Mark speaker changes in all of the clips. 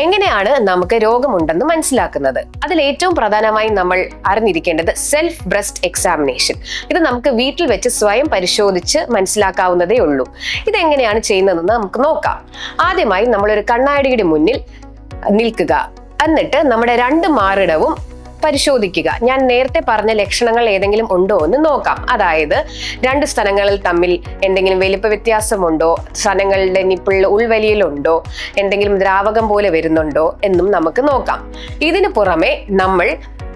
Speaker 1: എങ്ങനെയാണ് നമുക്ക് രോഗമുണ്ടെന്ന് മനസ്സിലാക്കുന്നത്? അതിൽ ഏറ്റവും പ്രധാനമായി നമ്മൾ അറിഞ്ഞിരിക്കേണ്ടത് സെൽഫ് ബ്രസ്റ്റ് എക്സാമിനേഷൻ. ഇത് നമുക്ക് വീട്ടിൽ വെച്ച് സ്വയം പരിശോധിച്ച് മനസ്സിലാക്കാവുന്നതേ ഉള്ളൂ. ഇതെങ്ങനെയാണ് ചെയ്യുന്നതെന്ന് നമുക്ക് നോക്കാം. ആദ്യമായി നമ്മളൊരു കണ്ണാടിയുടെ മുന്നിൽ നിൽക്കുക. എന്നിട്ട് നമ്മുടെ 2 മാറിടവും പരിശോധിക്കുക. ഞാൻ നേരത്തെ പറഞ്ഞ ലക്ഷണങ്ങൾ ഏതെങ്കിലും ഉണ്ടോ എന്ന് നോക്കാം. അതായത് 2 സ്ഥലങ്ങളിൽ തമ്മിൽ എന്തെങ്കിലും വലിപ്പ വ്യത്യാസമുണ്ടോ, സ്ഥലങ്ങളുടെ നിപ്പിളിൽ ഉൾവലിയലുണ്ടോ, എന്തെങ്കിലും ദ്രാവകം പോലെ വരുന്നുണ്ടോ എന്നും നമുക്ക് നോക്കാം. ഇതിനു പുറമെ നമ്മൾ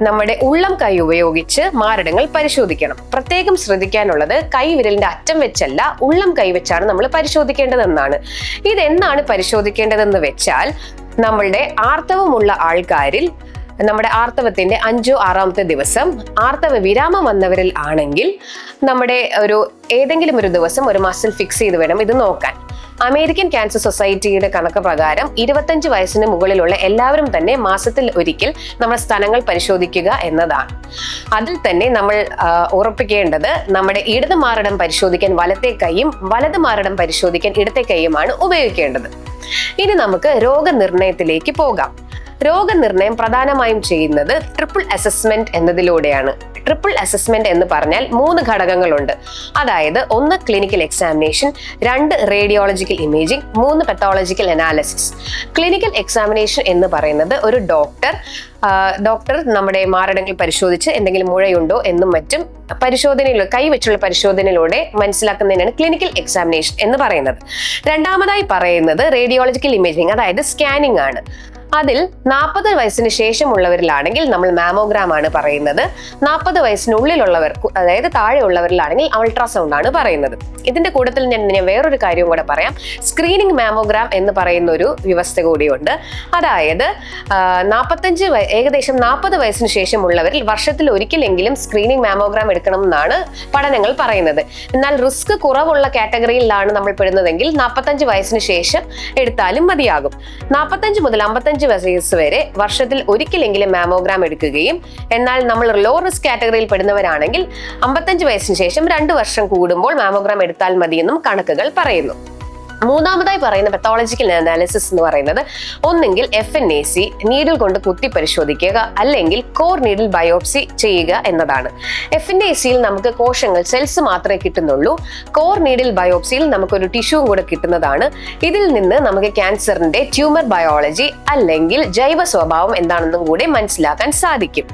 Speaker 1: നമ്മുടെ ഉള്ളം കൈ ഉപയോഗിച്ച് മാരടങ്ങൾ പരിശോധിക്കണം. പ്രത്യേകം ശ്രദ്ധിക്കാനുള്ളത് കൈവിരലിന്റെ അറ്റം വെച്ചല്ല, ഉള്ളം കൈ വെച്ചാണ് നമ്മൾ പരിശോധിക്കേണ്ടതെന്നാണ്. ഇതെന്നാണ് പരിശോധിക്കേണ്ടതെന്ന് വെച്ചാൽ, നമ്മളുടെ ആർത്തവമുള്ള ആൾക്കാരിൽ നമ്മുടെ ആർത്തവത്തിന്റെ 5 or 6ാമത്തെ ദിവസം ആർത്തവ വിരാമം വന്നവരിൽ ആണെങ്കിൽ നമ്മുടെ ഏതെങ്കിലും ഒരു ദിവസം ഒരു മസിൽ ഫിക്സ് ചെയ്ത് വേണം ഇത് നോക്കാൻ. അമേരിക്കൻ ക്യാൻസർ സൊസൈറ്റിയുടെ കണക്ക് പ്രകാരം 25 വയസ്സിന് മുകളിലുള്ള എല്ലാവരും തന്നെ മാസത്തിൽ ഒരിക്കൽ നമ്മുടെ സ്ഥലങ്ങൾ പരിശോധിക്കുക എന്നതാണ്. അതിൽ തന്നെ നമ്മൾ ഉറപ്പിക്കേണ്ടത് നമ്മുടെ ഇടത് മാറിടം പരിശോധിക്കാൻ വലത്തെ കൈയും വലത് മാറിടം പരിശോധിക്കാൻ ഇടത്തെ കൈയുമാണ് ഉപയോഗിക്കേണ്ടത്. ഇനി നമുക്ക് രോഗനിർണയത്തിലേക്ക് പോകാം. രോഗനിർണയം പ്രധാനമായും ചെയ്യുന്നത് ട്രിപ്പിൾ അസസ്മെന്റ് എന്നതിലൂടെയാണ്. ട്രിപ്പിൾ അസസ്മെന്റ് എന്ന് പറഞ്ഞാൽ 3 ഘടകങ്ങളുണ്ട്. അതായത് 1 clinical examination, 2 radiological imaging, 3 pathological analysis. Clinical examination എന്ന് പറയുന്നത് ഒരു ഡോക്ടർ നമ്മുടെ മാരടങ്ങൾ പരിശോധിച്ച് എന്തെങ്കിലും മുഴയുണ്ടോ എന്നും മറ്റും പരിശോധനയിലൂടെ കൈവച്ചുള്ള പരിശോധനയിലൂടെ മനസ്സിലാക്കുന്നതിനാണ് ക്ലിനിക്കൽ എക്സാമിനേഷൻ എന്ന് പറയുന്നത്. രണ്ടാമതായി പറയുന്നത് റേഡിയോളജിക്കൽ ഇമേജിംഗ്, അതായത് സ്കാനിംഗ് ആണ്. അതിൽ 40 വയസ്സിന് ശേഷമുള്ളവരിലാണെങ്കിൽ നമ്മൾ മാമോഗ്രാം ആണ് പറയുന്നത്. 40 വയസ്സിനുള്ളിലുള്ളവർ, അതായത് താഴെയുള്ളവരിലാണെങ്കിൽ അൾട്രാസൗണ്ട് ആണ് പറയുന്നത്. ഇതിന്റെ കൂട്ടത്തിൽ ഞാൻ വേറൊരു കാര്യവും കൂടെ പറയാം. സ്ക്രീനിങ് മാമോഗ്രാം എന്ന് പറയുന്ന ഒരു വ്യവസ്ഥ കൂടിയുണ്ട്. അതായത് ഏകദേശം 40 വയസ്സിന് ശേഷമുള്ളവരിൽ വർഷത്തിൽ ഒരിക്കലെങ്കിലും സ്ക്രീനിങ് മാമോഗ്രാം എടുക്കണം എന്നാണ് പഠനങ്ങൾ പറയുന്നത്. എന്നാൽ റിസ്ക് കുറവുള്ള കാറ്റഗറിയിലാണ് നമ്മൾ പെടുന്നതെങ്കിൽ 45 വയസ്സിന് ശേഷം എടുത്താലും മതിയാകും. 45 മുതൽ 55 വയസ്സ് വരെ വർഷത്തിൽ ഒരിക്കലെങ്കിലും മാമോഗ്രാം എടുക്കുകയും, എന്നാൽ നമ്മൾ ലോ റിസ്ക് കാറ്റഗറിയിൽ പെടുന്നവരാണെങ്കിൽ 55 വയസ്സിന് ശേഷം 2 വർഷം കൂടുമ്പോൾ മാമോഗ്രാം എടുത്താൽ മതിയെന്നും കണക്കുകൾ പറയുന്നു. മൂന്നാമതായി പറയുന്ന പത്തോളജിക്കൽ അനാലിസിസ് എന്ന് പറയുന്നത് ഒന്നെങ്കിൽ FNAC നീഡിൽ കൊണ്ട് കുത്തി പരിശോധിക്കുക, അല്ലെങ്കിൽ കോർ നീഡിൽ ബയോപ്സി ചെയ്യുക എന്നതാണ്. FNACയിൽ നമുക്ക് കോശങ്ങൾ, സെൽസ് മാത്രമേ കിട്ടുന്നുള്ളൂ. കോർ നീഡിൽ ബയോപ്സിയിൽ നമുക്കൊരു ടിഷ്യൂവും കൂടെ കിട്ടുന്നതാണ്. ഇതിൽ നിന്ന് നമുക്ക് ക്യാൻസറിന്റെ ട്യൂമർ ബയോളജി അല്ലെങ്കിൽ ജൈവ സ്വഭാവം എന്താണെന്നും കൂടി മനസ്സിലാക്കാൻ സാധിക്കും.